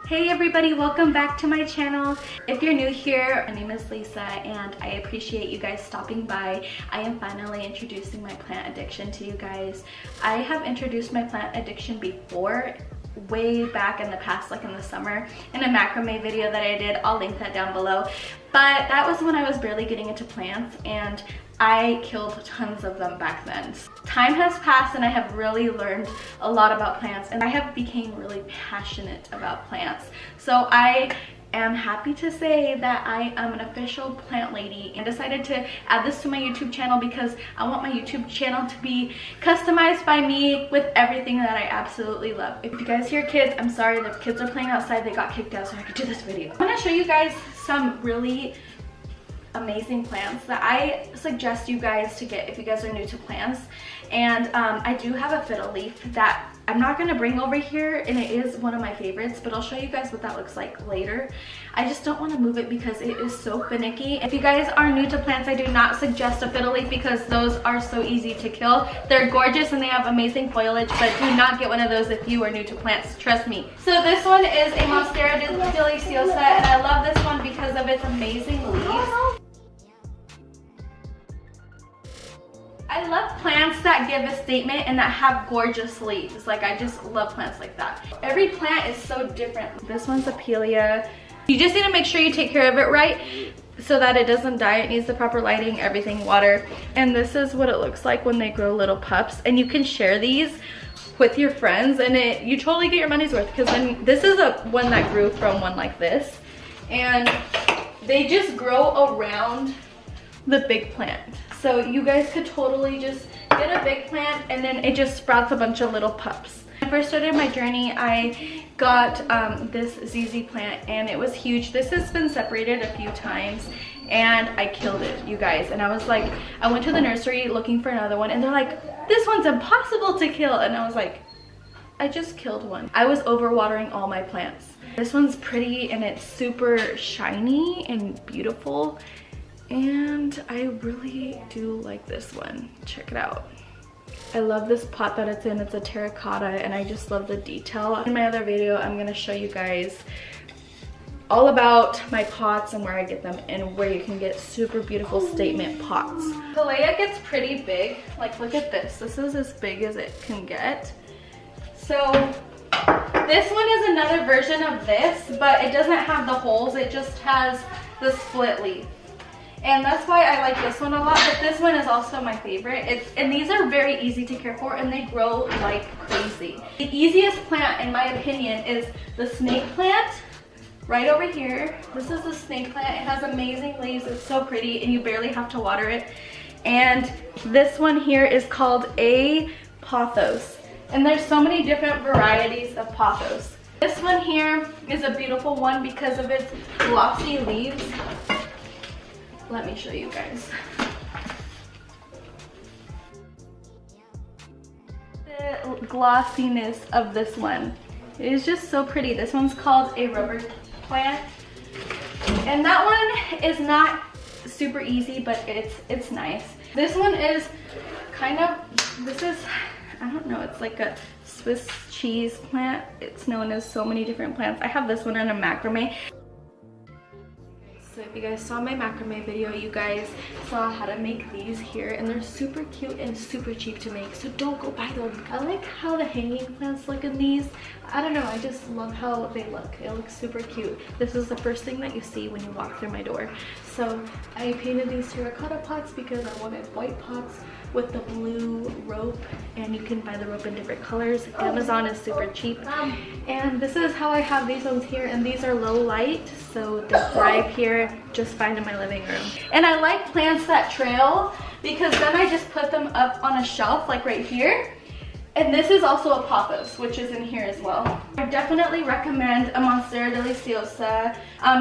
Hey everybody, welcome back to my channel. If you're new here, my name is Lisa and I appreciate you guys stopping by. I am finally introducing my plant addiction to you guys. I have introduced my plant addiction before, way back in the past, like in the summer, in a macrame video that I did. I'll link that down below. But that was when I was barely getting into plants and I killed tons of them back then. Time has passed and I have really learned a lot about plants and I have become really passionate about plants. So I am happy to say that I am an official plant lady and decided to add this to my YouTube channel because I want my YouTube channel to be customized by me with everything that I absolutely love. If you guys hear kids, I'm sorry, the kids are playing outside, they got kicked out so I could do this video. I'm gonna show you guys some really amazing plants that I suggest you guys to get if you guys are new to plants. And I do have a fiddle leaf that I'm not going to bring over here, and it is one of my favorites, but I'll show you guys what that looks like later. I just don't want to move it because it is so finicky. If you guys are new to plants, I do not suggest a fiddle leaf because those are so easy to kill. They're gorgeous and they have amazing foliage, but do not get one of those if you are new to plants, trust me. So this one is a Monstera deliciosa, and I love this one because of its amazing leaves. I love plants that give a statement and that have gorgeous leaves. Like, I just love plants like that. Every plant is so different. This one's a Pelia. You just need to make sure you take care of it right so that it doesn't die. It needs the proper lighting, everything, water. And this is what it looks like when they grow little pups. And you can share these with your friends and you totally get your money's worth, because this is one that grew from one like this. And they just grow around the big plant. So you guys could totally just get a big plant and then it just sprouts a bunch of little pups. When I first started my journey, I got this Zizi plant and it was huge. This has been separated a few times and I killed it, you guys. And I was like, I went to the nursery looking for another one and they're like, this one's impossible to kill. And I was like, I just killed one. I was overwatering all my plants. This one's pretty and it's super shiny and beautiful. And I really do like this one. Check it out. I love this pot that it's in. It's a terracotta and I just love the detail. In my other video, I'm gonna show you guys all about my pots and where I get them and where you can get super beautiful statement pots. Calea gets pretty big. Like, look at this. This is as big as it can get. So this one is another version of this, but it doesn't have the holes. It just has the split leaf. And that's why I like this one a lot, but this one is also my favorite. And these are very easy to care for and they grow like crazy. The easiest plant, in my opinion, is the snake plant right over here. This is the snake plant. It has amazing leaves. It's so pretty and you barely have to water it. And this one here is called a pothos. And there's so many different varieties of pothos. This one here is a beautiful one because of its glossy leaves. Let me show you guys. The glossiness of this one. It is just so pretty. This one's called a rubber plant. And that one is not super easy, but it's nice. This one is kind of, I don't know, it's like a Swiss cheese plant. It's known as so many different plants. I have this one in a macrame. So if you guys saw my macrame video, you guys saw how to make these here, and they're super cute and super cheap to make, so don't go buy them. I like how the hanging plants look in these. I don't know, I just love how they look. It looks super cute. This is the first thing that you see when you walk through my door. So I painted these terracotta pots because I wanted white pots with the blue rope, and you can buy the rope in different colors. Amazon is super cheap. And this is how I have these ones here, and these are low light, so they thrive here just fine in my living room. And I like plants that trail because then I just put them up on a shelf like right here, And this is also a pothos, which is in here as well. I definitely recommend a Monstera deliciosa.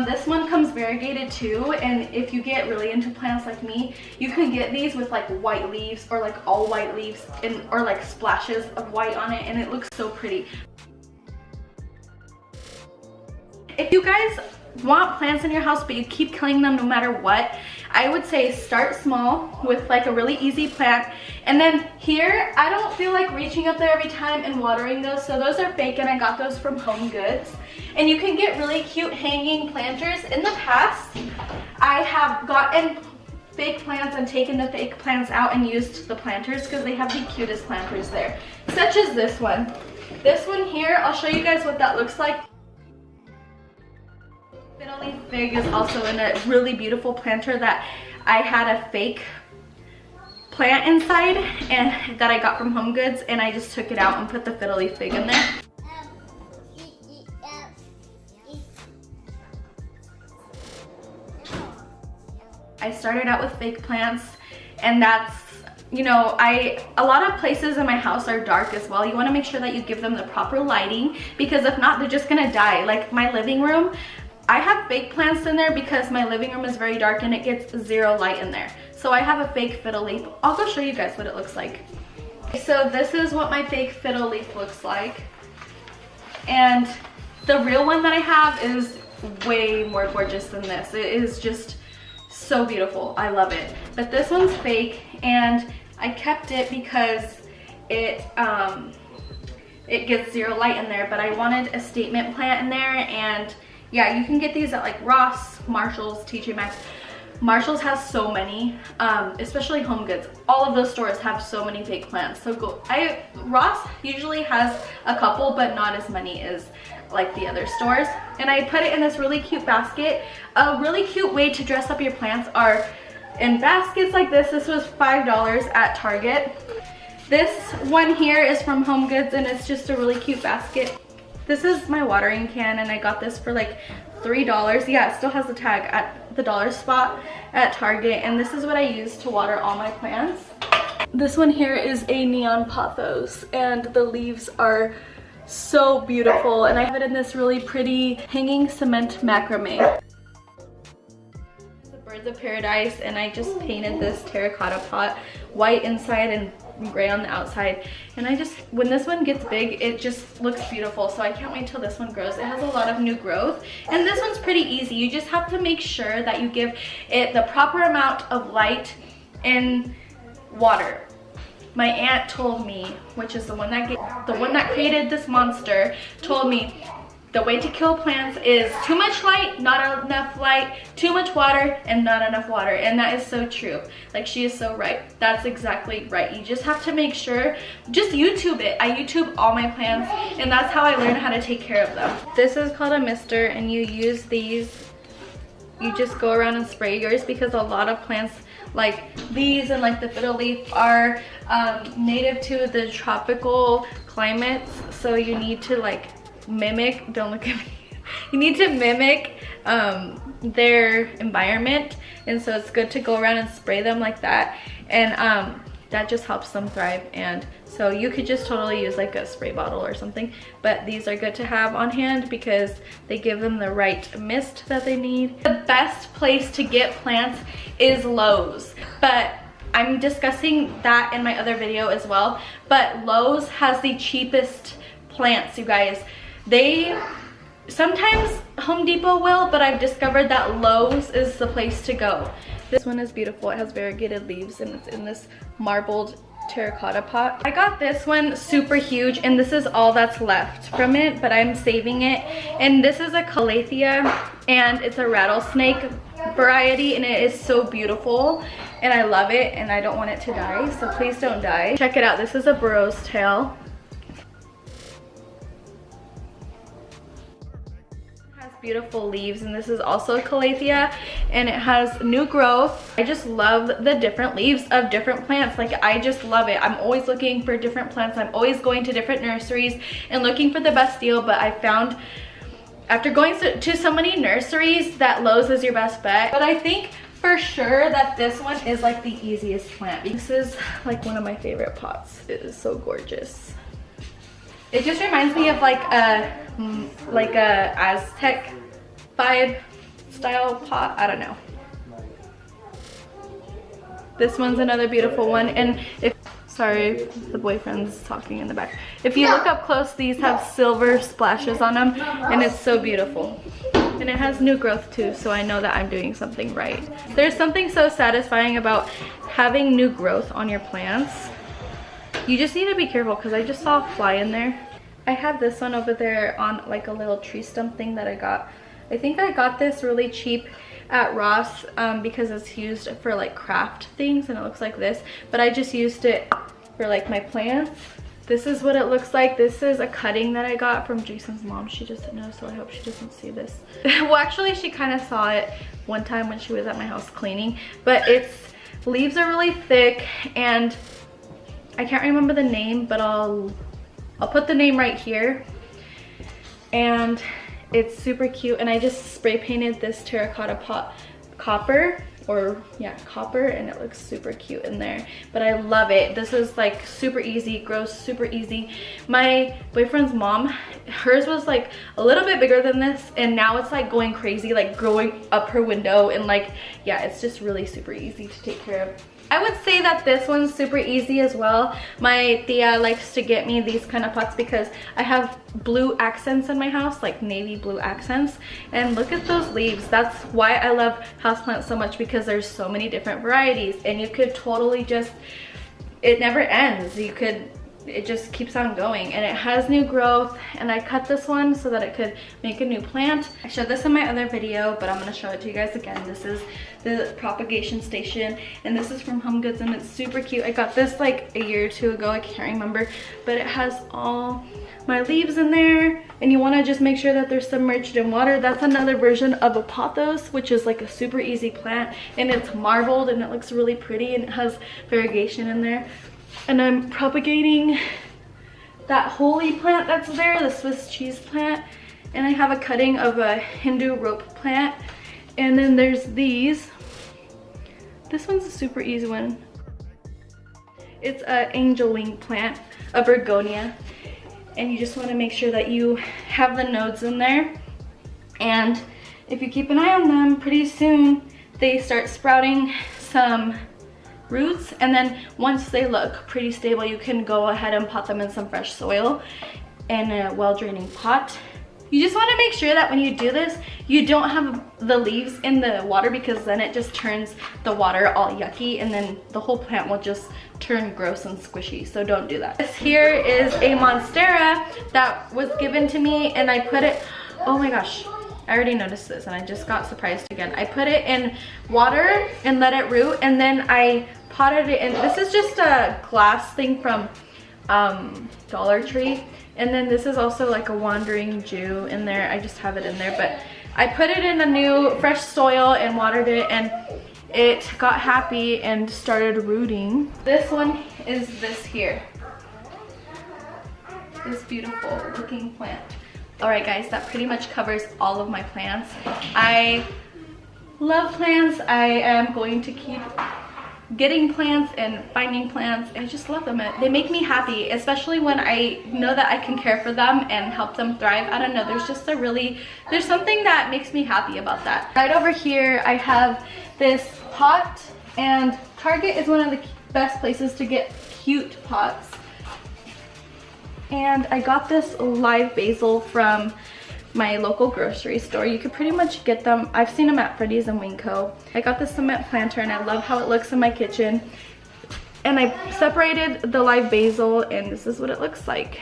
This one comes variegated too, and if you get really into plants like me, you can get these with like white leaves or like all white leaves or like splashes of white on it, and it looks so pretty. If you guys want plants in your house but you keep killing them no matter what, I would say start small with like a really easy plant. And then here, I don't feel like reaching up there every time and watering those, so those are fake and I got those from Home Goods. And you can get really cute hanging planters. In the past, I have gotten fake plants and taken the fake plants out and used the planters because they have the cutest planters there, such as this one. This one here, I'll show you guys what that looks like. Fiddle Leaf Fig is also in a really beautiful planter that I had a fake plant inside and that I got from Home Goods, and I just took it out and put the Fiddle Leaf Fig in there. I started out with fake plants, and that's, you know, a lot of places in my house are dark as well. You want to make sure that you give them the proper lighting, because if not, they're just gonna die. Like my living room, I have fake plants in there because my living room is very dark and it gets zero light in there. So I have a fake Fiddle Leaf. I'll go show you guys what it looks like. So this is what my fake Fiddle Leaf looks like. And the real one that I have is way more gorgeous than this. It is just so beautiful. I love it. But this one's fake, and I kept it because it gets zero light in there, but I wanted a statement plant in there. And yeah, you can get these at like Ross, Marshalls, TJ Maxx. Marshalls has so many, especially Home Goods. All of those stores have so many fake plants. So go. Ross usually has a couple, but not as many as like the other stores. And I put it in this really cute basket. A really cute way to dress up your plants are in baskets like this. This was $5 at Target. This one here is from Home Goods, and it's just a really cute basket. This is my watering can, and I got this for like $3. Yeah, it still has the tag at the dollar spot at Target, and this is what I use to water all my plants. This one here is a neon pothos, and the leaves are so beautiful, and I have it in this really pretty hanging cement macrame. The Birds of Paradise, and I just painted this terracotta pot white inside and gray on the outside, and when this one gets big, it just looks beautiful. So I can't wait till this one grows. It has a lot of new growth, and this one's pretty easy. You just have to make sure that you give it the proper amount of light and water. My aunt told me, which is the one that created this monster, told me the way to kill plants is too much light, not enough light, too much water, and not enough water. And that is so true. Like, she is so right. That's exactly right. You just have to make sure, just YouTube it. I YouTube all my plants, and that's how I learned how to take care of them. This is called a mister, and you use these, you just go around and spray yours, because a lot of plants like these and like the Fiddle Leaf are native to the tropical climates. So you need to like mimic, don't look at me, you need to mimic their environment, and so it's good to go around and spray them like that, and that just helps them thrive. And so you could just totally use like a spray bottle or something, but these are good to have on hand because they give them the right mist that they need. The best place to get plants is Lowe's, but I'm discussing that in my other video as well. But Lowe's has the cheapest plants, you guys. Sometimes Home Depot will, but I've discovered that Lowe's is the place to go. This one is beautiful. It has variegated leaves, and it's in this marbled terracotta pot. I got this one super huge, and this is all that's left from it, but I'm saving it. And this is a calathea, and it's a rattlesnake variety, and it is so beautiful, and I love it, and I don't want it to die, so please don't die. Check it out. This is a burro's tail. Beautiful leaves, and this is also a calathea, and it has new growth. I just love the different leaves of different plants. Like, I just love it. I'm always looking for different plants. I'm always going to different nurseries and looking for the best deal, but I found after going to so many nurseries that Lowe's is your best bet. But I think for sure that this one is like the easiest plant. This is like one of my favorite pots. It is so gorgeous. It just reminds me of like a Aztec vibe style pot. I don't know. This one's another beautiful one, and if sorry, the boyfriend's talking in the back. If you look up close, these have silver splashes on them, and it's so beautiful. And it has new growth too, so I know that I'm doing something right. There's something so satisfying about having new growth on your plants. You just need to be careful because I just saw a fly in there. I have this one over there on like a little tree stump thing that I got. I think I got this really cheap at Ross because it's used for like craft things, and it looks like this, but I just used it for like my plants. This is what it looks like. This is a cutting that I got from Jason's mom. She doesn't know, so I hope she doesn't see this. Well, actually she kind of saw it one time when she was at my house cleaning, but its leaves are really thick, and I can't remember the name, but I'll put the name right here. And it's super cute, and I just spray painted this terracotta pot copper, or yeah, copper, and it looks super cute in there. But I love it. This is like super easy, grows super easy. My boyfriend's mom, hers was like a little bit bigger than this, and now it's like going crazy, like growing up her window, and like, yeah, it's just really super easy to take care of. I would say that this one's super easy as well. My tia likes to get me these kind of pots because I have blue accents in my house, like navy blue accents. And look at those leaves. That's why I love houseplants so much, because there's so many different varieties, and you could totally just, it never ends. It just keeps on going, and it has new growth. And I cut this one so that it could make a new plant. I showed this in my other video, but I'm going to show it to you guys again. This is the propagation station, and this is from Home Goods, and it's super cute. I got this like a year or two ago, I can't remember, but it has all my leaves in there, and you want to just make sure that they're submerged in water. That's another version of a pothos, which is like a super easy plant, and it's marbled, and it looks really pretty, and it has variegation in there. And I'm propagating that holy plant that's there, the Swiss cheese plant. And I have a cutting of a Hindu rope plant. And then there's these. This one's a super easy one. It's an angel wing plant, a begonia. And you just want to make sure that you have the nodes in there. And if you keep an eye on them, pretty soon they start sprouting some roots, and then once they look pretty stable, you can go ahead and pot them in some fresh soil in a well-draining pot. You just want to make sure that when you do this, you don't have the leaves in the water, because then it just turns the water all yucky, and then the whole plant will just turn gross and squishy, so don't do that. This here is a Monstera that was given to me, and I put it, oh my gosh, I already noticed this and I just got surprised again. I put it in water and let it root, and then I potted it in. This is just a glass thing from Dollar Tree. And then this is also like a wandering Jew in there. I just have it in there, but I put it in a new fresh soil and watered it, and it got happy and started rooting. This one is this here. This beautiful looking plant. Alright guys, that pretty much covers all of my plants. I love plants. I am going to keep getting plants and finding plants. I just love them. They make me happy, especially when I know that I can care for them and help them thrive. I don't know, there's just there's something that makes me happy about that. Right over here I have this pot, and Target is one of the best places to get cute pots. And I got this live basil from my local grocery store. You could pretty much get them. I've seen them at Freddy's and Winco. I got the cement planter, and I love how it looks in my kitchen. And I separated the live basil, and this is what it looks like.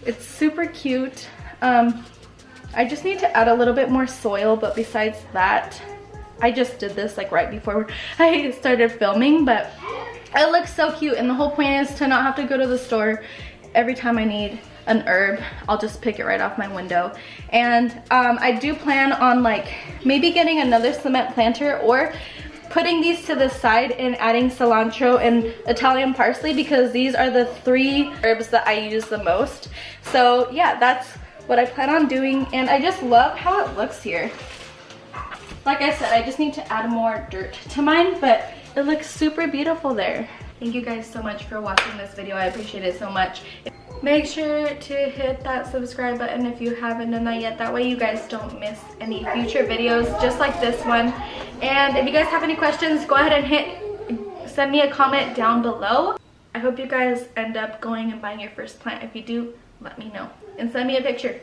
It's super cute. I just need to add a little bit more soil, but besides that, I just did this like right before I started filming, but it looks so cute. And the whole point is to not have to go to the store every time I need an herb. I'll just pick it right off my window. And I do plan on like maybe getting another cement planter, or putting these to the side and adding cilantro and Italian parsley, because these are the 3 herbs that I use the most. So yeah, that's what I plan on doing, and I just love how it looks here. Like I said, I just need to add more dirt to mine, but it looks super beautiful there. Thank you guys so much for watching this video. I appreciate it so much. Make sure to hit that subscribe button if you haven't done that yet. That way you guys don't miss any future videos just like this one. And if you guys have any questions, go ahead and send me a comment down below. I hope you guys end up going and buying your first plant. If you do, let me know and send me a picture.